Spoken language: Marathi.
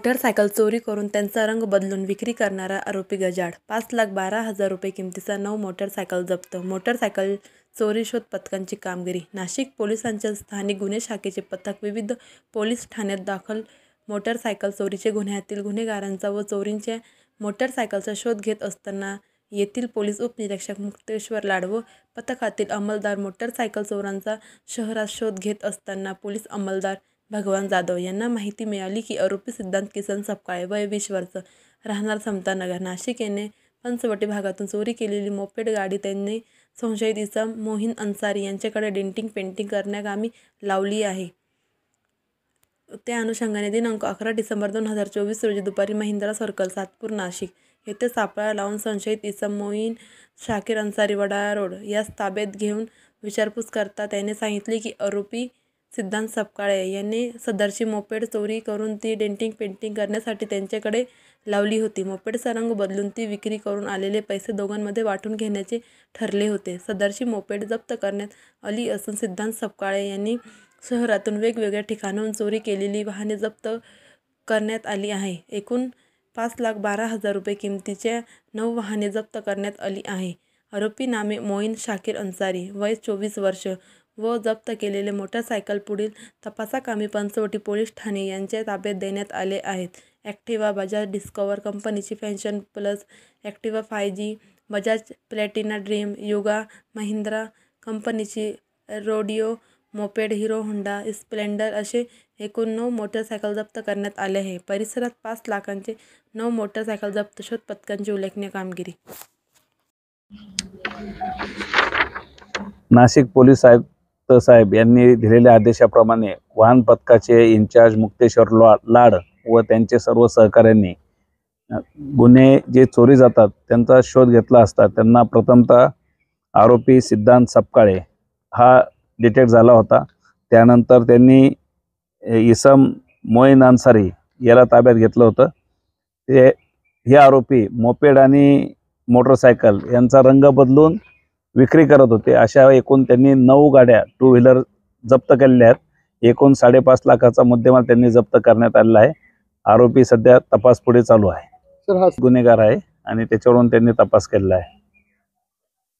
मोटरसायकल चोरी करून त्यांचा रंग बदलून विक्री करणारा आरोपी गजाआड. 5,12,000 रुपये किमतीच्या 9 मोटरसायकल जप्त. मोटरसायकल चोरी शोध पथकांची कामगिरी. नाशिक पोलिसांच्या स्थानिक गुन्हे शाखेचे पथक विविध पोलीस ठाण्यात दाखल मोटरसायकल चोरीचे गुन्ह्यातील गुन्हेगारांचा व चोरीच्या मोटरसायकलचा शोध घेत असताना येथील पोलीस उपनिरीक्षक मुक्तेश्वर लाड व पथकातील अंमलदार मोटरसायकल चोरांचा शहरात शोध घेत असताना पोलीस अंमलदार भगवान जाधव यांना माहिती मिळाली की आरोपी सिद्धांत किसन सपकाळे वय 20 वर्ष राहणार समतानगर नाशिक याने पंचवटी भागातून चोरी केलेली मोपेड गाडी त्यांनी संशयित इसम मोहीन अन्सारी यांच्याकडे डेंटिंग पेंटिंग करण्याकामी लावली आहे। त्या अनुषंगाने दिनांक 11 डिसेंबर 2024 रोजी दुपारी महिंद्रा सर्कल सातपूर नाशिक येथे सापळा लावून संशयित इसम मोहीन शाकीर अन्सारी वडाळा रोड यास ताब्यात घेऊन विचारपूस करता त्याने सांगितले की आरोपी सिद्धांत सपकाळे यांनी सदरची मोपेड चोरी करून ती डेंटिंग पेंटिंग करण्यासाठी त्यांच्याकडे लावली होती। मोपेडचा रंग बदलून ती विक्री करून आलेले पैसे दोघांमध्ये वाटून घेण्याचे ठरले होते। सदरची मोपेड जप्त करण्यात आली असून सिद्धांत सपकाळे यांनी शहरातून वेगवेगळ्या ठिकाणाहून चोरी केलेली वाहने जप्त करण्यात आली आहे। एकूण 5,12,000 रुपये किमतीच्या 9 वाहने जप्त करण्यात आली आहे। आरोपी नामे मोईन शाकीर अन्सारी वय 24 वर्ष व जप्त केलेले मोटरसायकल पुढील तपासाकामी पंचवटी पोलीस ठाणे यांच्या ताब्यात देण्यात आले आहेत। ॲक्टिवा बजाज डिस्कवर कंपनीची fashion plus, Activa 5G, Bajaj Platina dream, युगा महिंद्रा कंपनीची रोडिओ मोपेड, हिरो होंडा स्प्लेंडर असे एकूण 9 मोटरसायकल जप्त करण्यात आले आहे। परिसरात 5 लाखांचे 9 मोटरसायकल जप्त शोध पथकांची उल्लेखनीय कामगिरी। नाशिक पोलीस साहेब यांनी दिलेल्या आदेशाप्रमाणे वाहन पथकाचे इन्चार्ज मुक्तेश्वर लाड व त्यांचे सर्व सहकाऱ्यांनी गुन्हे जे चोरी जातात त्यांचा शोध घेतला असता त्यांना प्रथमतः आरोपी सिद्धांत सपकाळे हा डिटेक्ट झाला होता। त्यानंतर त्यांनी इसम मोईन अन्सारी याला ताब्यात घेतलं होतं। हे आरोपी मोपेड आणि मोटरसायकल यांचा रंग बदलून विक्री करत होते। अशा एकूण त्यांनी 9 गाड्या 2 व्हीलर जप्त केलेल्या आहेत। एकूण 5.5 लाखाचा मुद्देमाल त्यांनी जप्त करण्यात आलेला आहे। आरोपी सध्या तपास पुढे चालू आहे। सर हा गुन्हेगार आहे आणि त्याच्यावरून त्यांनी तपास केलेला आहे।